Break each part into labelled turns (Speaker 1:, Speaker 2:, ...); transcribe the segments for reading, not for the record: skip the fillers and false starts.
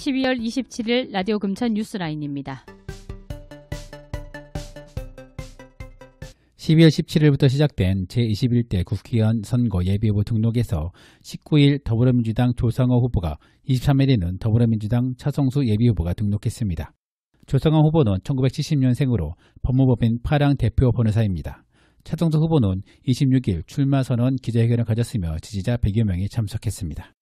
Speaker 1: 12월 27일 라디오 금천 뉴스라인입니다.
Speaker 2: 12월 17일부터 시작된 제21대 국회의원 선거 예비후보 등록에서 19일 더불어민주당 조성호 후보가 23일에는 더불어민주당 차성수 예비후보가 등록했습니다. 조성호 후보는 1970년생으로 법무법인 파랑 대표 변호사입니다. 차성수 후보는 26일 출마선언 기자회견을 가졌으며 지지자 100여 명이 참석했습니다.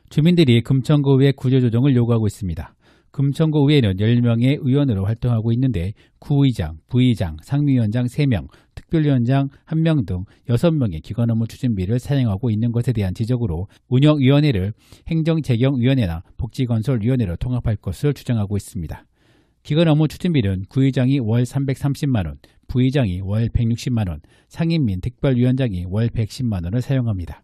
Speaker 2: 주민들이 금천구의회 구조조정을 요구하고 있습니다. 금천구의회는 10명의 의원으로 활동하고 있는데 구의장, 부의장, 상임위원장 3명, 특별위원장 1명 등 6명의 기관 업무 추진비를 사용하고 있는 것에 대한 지적으로 운영위원회를 행정재경위원회나 복지건설위원회로 통합할 것을 주장하고 있습니다. 기관 업무 추진비는 구의장이 월 330만 원, 부의장이 월 160만 원, 상임 및 특별위원장이 월 110만 원을 사용합니다.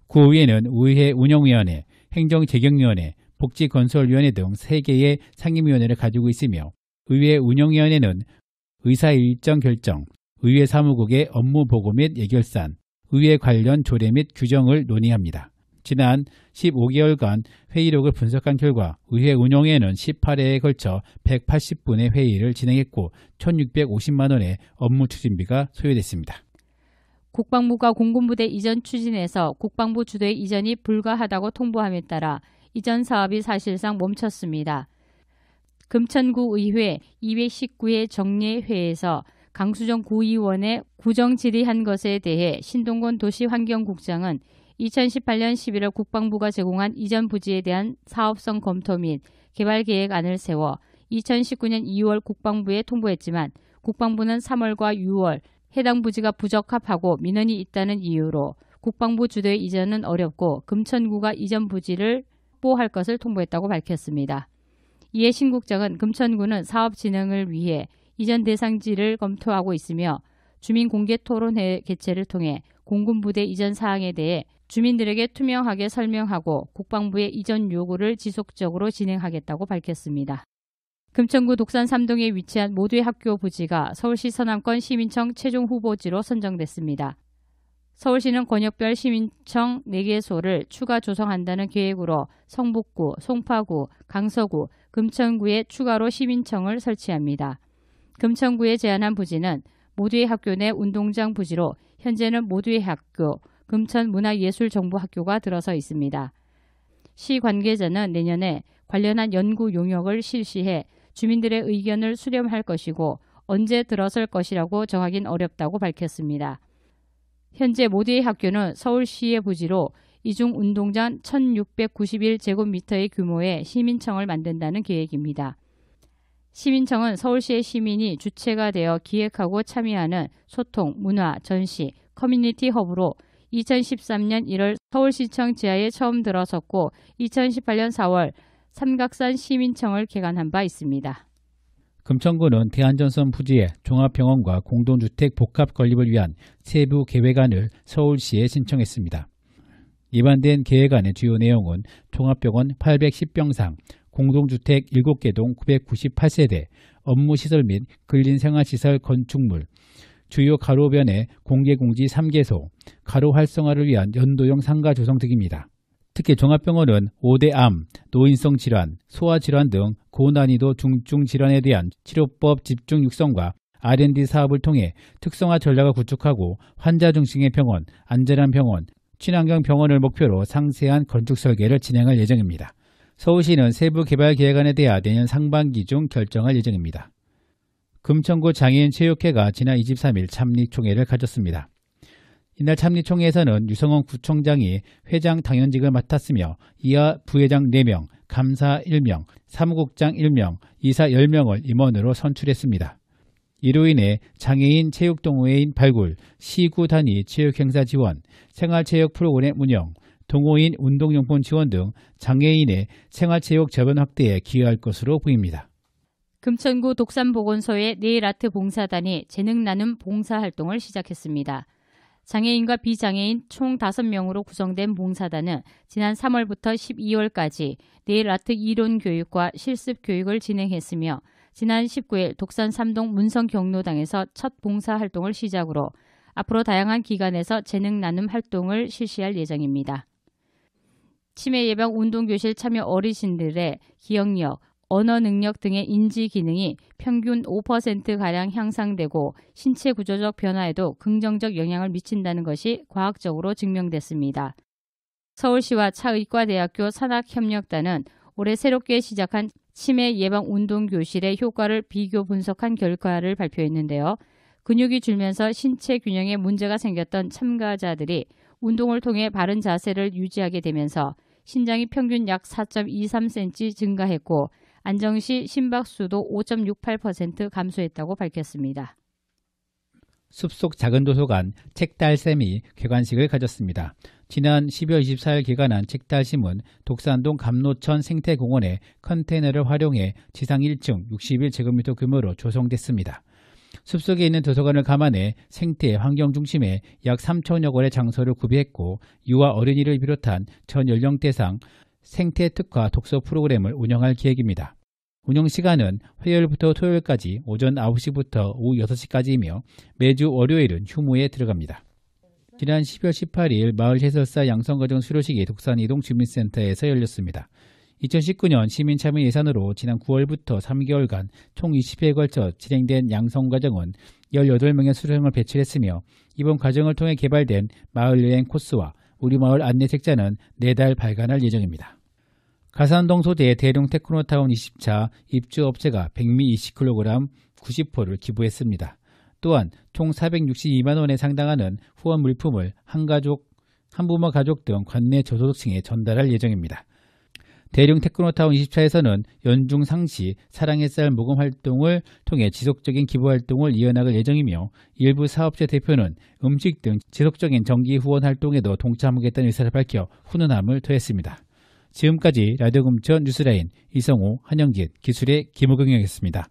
Speaker 2: 구의회는 의회 운영위원회, 행정재경위원회, 복지건설위원회 등 3개의 상임위원회를 가지고 있으며 의회 운영위원회는 의사 일정 결정, 의회 사무국의 업무 보고 및 예결산, 의회 관련 조례 및 규정을 논의합니다. 지난 15개월간 회의록을 분석한 결과 의회 운영위원회는 18회에 걸쳐 180분의 회의를 진행했고 1,650만 원의 업무 추진비가 소요됐습니다.
Speaker 1: 국방부가 공군부대 이전 추진에서 국방부 주도의 이전이 불가하다고 통보함에 따라 이전 사업이 사실상 멈췄습니다. 금천구 의회 219회 정례회에서 강수정 구의원의 구정 질의한 것에 대해 신동건 도시환경국장은 2018년 11월 국방부가 제공한 이전 부지에 대한 사업성 검토 및 개발 계획안을 세워 2019년 2월 국방부에 통보했지만 국방부는 3월과 6월 해당 부지가 부적합하고 민원이 있다는 이유로 국방부 주도의 이전은 어렵고 금천구가 이전 부지를 확보할 것을 통보했다고 밝혔습니다. 이에 신 국장은 금천구는 사업 진행을 위해 이전 대상지를 검토하고 있으며 주민공개토론회 개최를 통해 공군부대 이전 사항에 대해 주민들에게 투명하게 설명하고 국방부의 이전 요구를 지속적으로 진행하겠다고 밝혔습니다. 금천구 독산 3동에 위치한 모두의 학교 부지가 서울시 서남권 시민청 최종 후보지로 선정됐습니다. 서울시는 권역별 시민청 4개소를 추가 조성한다는 계획으로 성북구, 송파구, 강서구, 금천구에 추가로 시민청을 설치합니다. 금천구에 제안한 부지는 모두의 학교 내 운동장 부지로 현재는 모두의 학교, 금천문화예술정보학교가 들어서 있습니다. 시 관계자는 내년에 관련한 연구 용역을 실시해 주민들의 의견을 수렴할 것이고 언제 들어설 것이라고 정하긴 어렵다고 밝혔습니다. 현재 모두의 학교는 서울시의 부지로 이중 운동장 1691제곱미터의 규모의 시민청을 만든다는 계획입니다. 시민청은 서울시의 시민이 주체가 되어 기획하고 참여하는 소통, 문화, 전시, 커뮤니티 허브로 2013년 1월 서울시청 지하에 처음 들어섰고 2018년 4월 삼각산 시민청을 개관한 바 있습니다.
Speaker 2: 금천구는 대한전선 부지에 종합병원과 공동주택 복합 건립을 위한 세부 계획안을 서울시에 신청했습니다. 입안된 계획안의 주요 내용은 종합병원 810병상, 공동주택 7개 동 998세대, 업무시설 및 근린생활시설 건축물, 주요 가로변의 공개공지 3개소, 가로 활성화를 위한 연도형 상가 조성 등입니다. 특히 종합병원은 5대 암, 노인성 질환, 소아질환 등 고난이도 중증 질환에 대한 치료법 집중 육성과 R&D 사업을 통해 특성화 전략을 구축하고 환자 중심의 병원, 안전한 병원, 친환경 병원을 목표로 상세한 건축 설계를 진행할 예정입니다. 서울시는 세부 개발 계획안에 대해 내년 상반기 중 결정할 예정입니다. 금천구 장애인 체육회가 지난 23일 참리총회를 가졌습니다. 이날 참리총회에서는 유성원 구청장이 회장 당연직을 맡았으며 이하 부회장 4명, 감사 1명, 사무국장 1명, 이사 10명을 임원으로 선출했습니다. 이로 인해 장애인 체육동호회인 발굴, 시구 단위 체육행사 지원, 생활체육 프로그램 운영, 동호인 운동용품 지원 등 장애인의 생활체육 저변 확대에 기여할 것으로 보입니다.
Speaker 1: 금천구 독산보건소의 네일아트 봉사단이 재능 나눔 봉사활동을 시작했습니다. 장애인과 비장애인 총 5명으로 구성된 봉사단은 지난 3월부터 12월까지 네일아트 이론 교육과 실습 교육을 진행했으며 지난 19일 독산 3동 문성경로당에서 첫 봉사활동을 시작으로 앞으로 다양한 기관에서 재능 나눔 활동을 실시할 예정입니다. 치매 예방 운동교실 참여 어르신들의 기억력, 언어 능력 등의 인지 기능이 평균 5%가량 향상되고 신체 구조적 변화에도 긍정적 영향을 미친다는 것이 과학적으로 증명됐습니다. 서울시와 차의과대학교 산학협력단은 올해 새롭게 시작한 치매 예방 운동교실의 효과를 비교 분석한 결과를 발표했는데요. 근육이 줄면서 신체 균형에 문제가 생겼던 참가자들이 운동을 통해 바른 자세를 유지하게 되면서 신장이 평균 약 4.23cm 증가했고 안정시 심박수도 5.68% 감소했다고 밝혔습니다.
Speaker 2: 숲속 작은 도서관 책달샘이 개관식을 가졌습니다. 지난 12월 24일 개관한 책달심은 독산동 감로천 생태공원에 컨테이너를 활용해 지상 1층 61제곱미터 규모로 조성됐습니다. 숲속에 있는 도서관을 감안해 생태 환경 중심에 약 3천여 권의 장소를 구비했고 유아 어린이를 비롯한 전 연령대상 생태 특화 독서 프로그램을 운영할 계획입니다. 운영 시간은 화요일부터 토요일까지 오전 9시부터 오후 6시까지이며 매주 월요일은 휴무에 들어갑니다. 지난 12월 18일 마을해설사 양성과정 수료식이 독산 이동주민센터에서 열렸습니다. 2019년 시민참여 예산으로 지난 9월부터 3개월간 총 20회에 걸쳐 진행된 양성과정은 18명의 수료생을 배출했으며 이번 과정을 통해 개발된 마을여행 코스와 우리마을 안내책자는 4달 발간할 예정입니다. 가산동 소재 대룡 테크노타운 20차 입주업체가 백미 20kg 90호를 기부했습니다. 또한 총 462만 원에 상당하는 후원 물품을 한부모 가족 등 관내 저소득층에 전달할 예정입니다. 대룡 테크노타운 20차에서는 연중 상시 사랑의 쌀 모금 활동을 통해 지속적인 기부 활동을 이어나갈 예정이며 일부 사업체 대표는 음식 등 지속적인 정기 후원 활동에도 동참하겠다는 의사를 밝혀 훈훈함을 토했습니다. 지금까지 라디오 금천 뉴스라인 이성호, 한영진, 기술의 김호경이었습니다.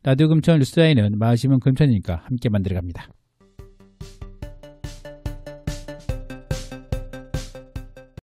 Speaker 2: 라디오 금천 뉴스라인은 마을시민 금천이니까 함께 만들어갑니다.